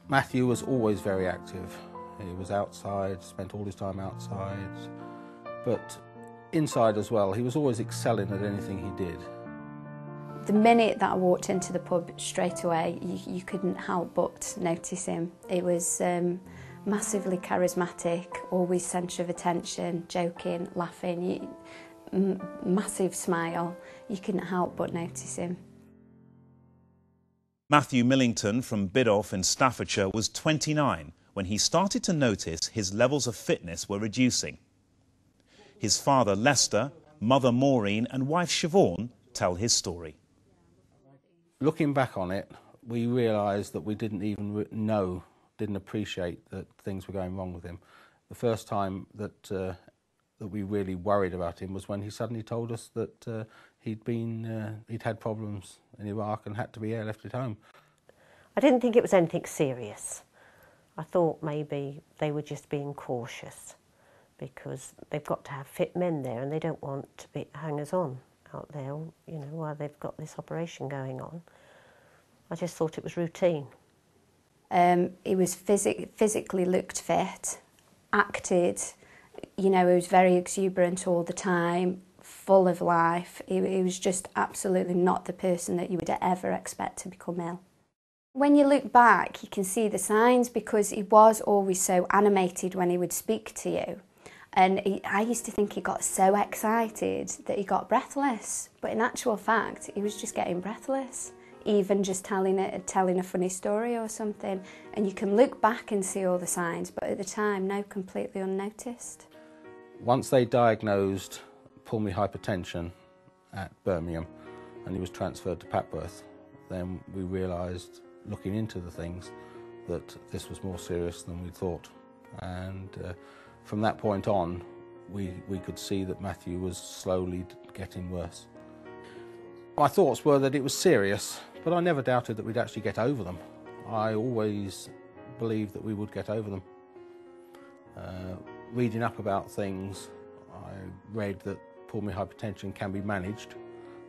Matthew was always very active. He was outside, spent all his time outside, but inside as well. He was always excelling at anything he did. The minute that I walked into the pub, straight away, you couldn't help but notice him. He was massively charismatic, always centre of attention, joking, laughing, massive smile. You couldn't help but notice him. Matthew Millington from Biddulph in Staffordshire was 29 when he started to notice his levels of fitness were reducing. His father Lester, mother Maureen and wife Siobhan tell his story. Looking back on it, we realised that we didn't even didn't appreciate that things were going wrong with him. The first time that we really worried about him was when he suddenly told us that he'd had problems in Iraq and had to be airlifted at home. I didn't think it was anything serious. I thought maybe they were just being cautious because they've got to have fit men there and they don't want to be hangers-on out there, you know, while they've got this operation going on. I just thought it was routine. He was physically looked fit, acted, you know, he was very exuberant all the time, full of life. He was just absolutely not the person that you would ever expect to become ill. When you look back, you can see the signs because he was always so animated when he would speak to you. And I used to think he got so excited that he got breathless. But in actual fact, he was just getting breathless, even just telling a funny story or something. And you can look back and see all the signs, but at the time, no, completely unnoticed. Once they diagnosed pulmonary hypertension at Birmingham and he was transferred to Papworth, then we realised, looking into the things, that this was more serious than we thought. And from that point on, we could see that Matthew was slowly getting worse. My thoughts were that it was serious, but I never doubted that we'd actually get over them. I always believed that we would get over them. Reading up about things, I read that pulmonary hypertension can be managed.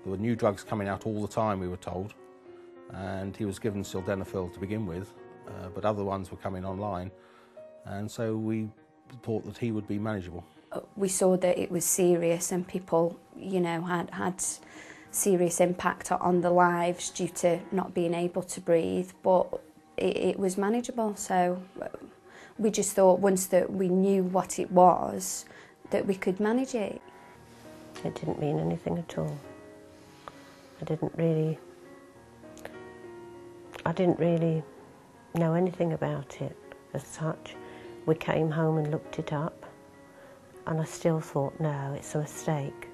There were new drugs coming out all the time, we were told, and he was given sildenafil to begin with, but other ones were coming online, and so we thought that he would be manageable. We saw that it was serious and people, you know, had serious impact on their lives due to not being able to breathe, but it was manageable. So we just thought once that we knew what it was, that we could manage it. It didn't mean anything at all. I didn't really know anything about it as such. We came home and looked it up, and I still thought, no, it's a mistake.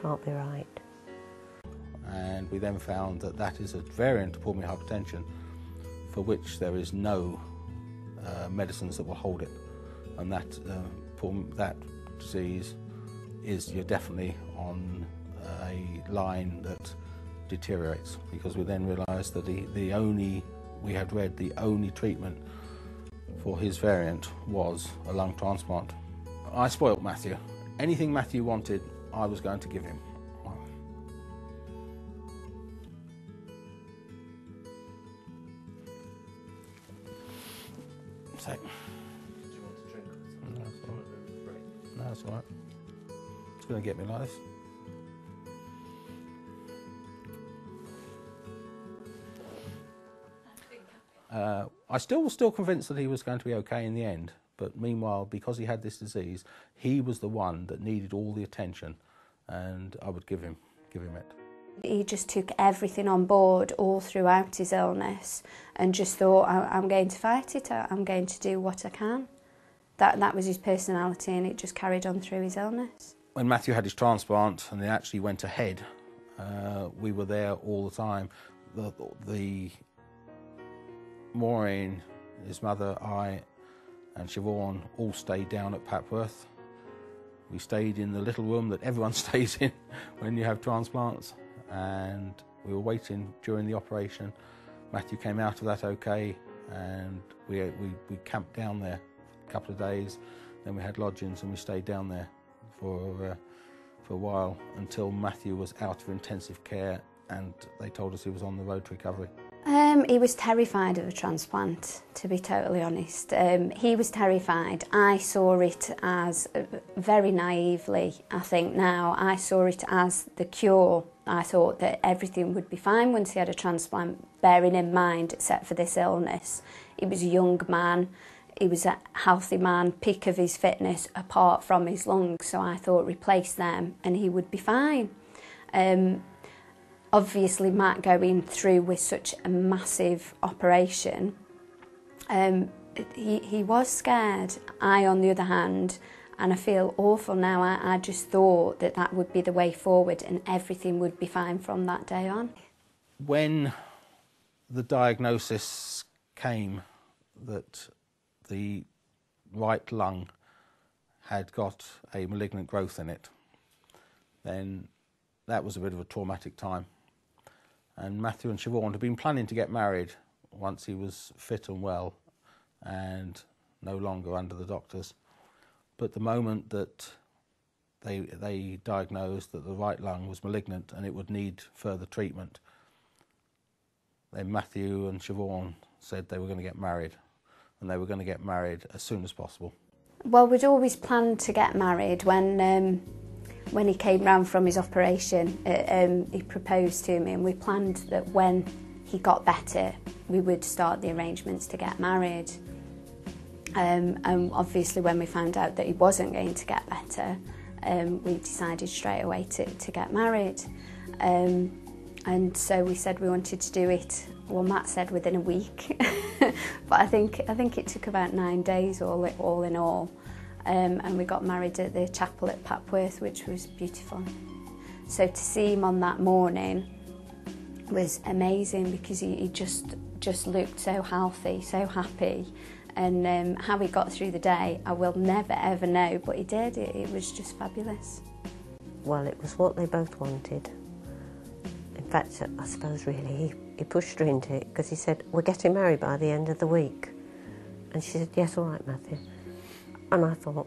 Can't be right. And we then found that that is a variant of pulmonary hypertension for which there is no medicines that will hold it. And that disease is, you're definitely on a line that deteriorates, because we then realised that the only treatment for his variant was a lung transplant. I spoilt Matthew. Anything Matthew wanted, I was going to give him. So, do you want to drink? No, that's all right. No, that's all right. It's going to get me like this. I was still convinced that he was going to be okay in the end, but meanwhile, because he had this disease, he was the one that needed all the attention, and I would give him it. He just took everything on board all throughout his illness and just thought, I'm going to fight it, I'm going to do what I can. That was his personality, and it just carried on through his illness. When Matthew had his transplant and it actually went ahead, we were there all the time. The Maureen, his mother, I and Siobhan all stayed down at Papworth. We stayed in the little room that everyone stays in when you have transplants, and we were waiting during the operation. Matthew came out of that okay, and we camped down there a couple of days. Then we had lodgings and we stayed down there for a while until Matthew was out of intensive care and they told us he was on the road to recovery. He was terrified of a transplant, to be totally honest. He was terrified. I saw it as, very naively, I think now, I saw it as the cure. I thought that everything would be fine once he had a transplant, bearing in mind, except for this illness. He was a young man, he was a healthy man, peak of his fitness, apart from his lungs, so I thought replace them and he would be fine. Obviously, Matt going through with such a massive operation, he was scared. I, on the other hand, and I feel awful now, I just thought that that would be the way forward and everything would be fine from that day on. When the diagnosis came that the right lung had got a malignant growth in it, then that was a bit of a traumatic time. And Matthew and Siobhan had been planning to get married once he was fit and well and no longer under the doctors. But the moment that they diagnosed that the right lung was malignant and it would need further treatment, then Matthew and Siobhan said they were going to get married, and they were going to get married as soon as possible. Well, we'd always planned to get married. When he came round from his operation, he proposed to me, and we planned that when he got better, we would start the arrangements to get married. And obviously when we found out that he wasn't going to get better, we decided straight away to get married. And so we said we wanted to do it, well, Matt said within a week, but I think it took about 9 days all in all. And we got married at the chapel at Papworth, which was beautiful. So to see him on that morning was amazing, because he just looked so healthy, so happy. And how he got through the day, I will never ever know, but he did. It was just fabulous. Well, it was what they both wanted. In fact, I suppose really he pushed her into it, because he said, "We're getting married by the end of the week." And she said, "Yes, all right, Matthew." And I thought,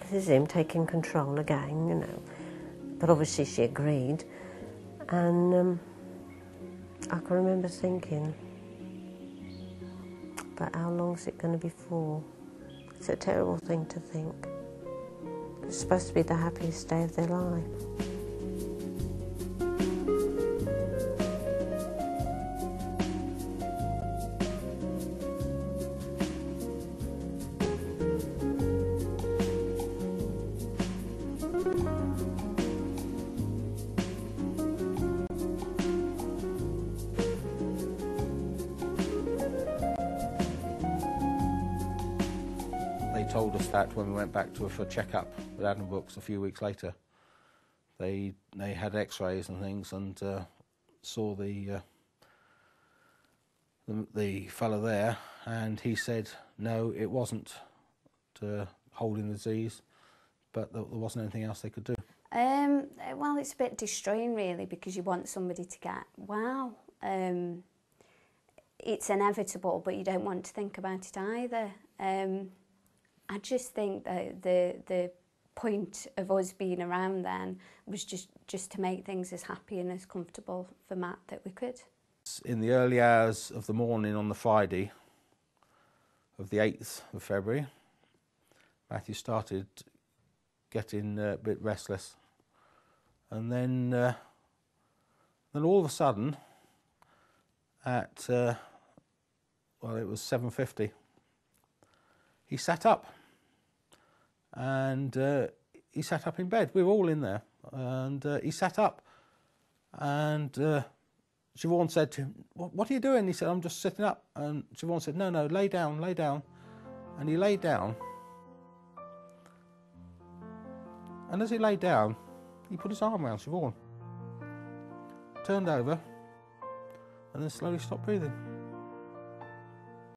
this is him taking control again, you know. But obviously she agreed. And I can remember thinking, but how long is it going to be for? It's a terrible thing to think. It's supposed to be the happiest day of their life. They told us that when we went back to her for a check-up with Adam Brooks a few weeks later. They had x-rays and things, and saw the fella there, and he said no, it wasn't holding the disease, but there wasn't anything else they could do. Well, it's a bit destroying really, because you want somebody to get well. It's inevitable, but you don't want to think about it either. I just think that the point of us being around then was just to make things as happy and as comfortable for Matt that we could. In the early hours of the morning on the Friday of the 8th of February, Matthew started getting a bit restless, and then all of a sudden at well, it was 7:50, he sat up, and he sat up in bed. We were all in there, and he sat up, and Siobhan said to him, "What are you doing?" He said, "I'm just sitting up." And Siobhan said, "No, lay down, lay down." And he laid down, and as he lay down, he put his arm around Siobhan, turned over, and then slowly stopped breathing.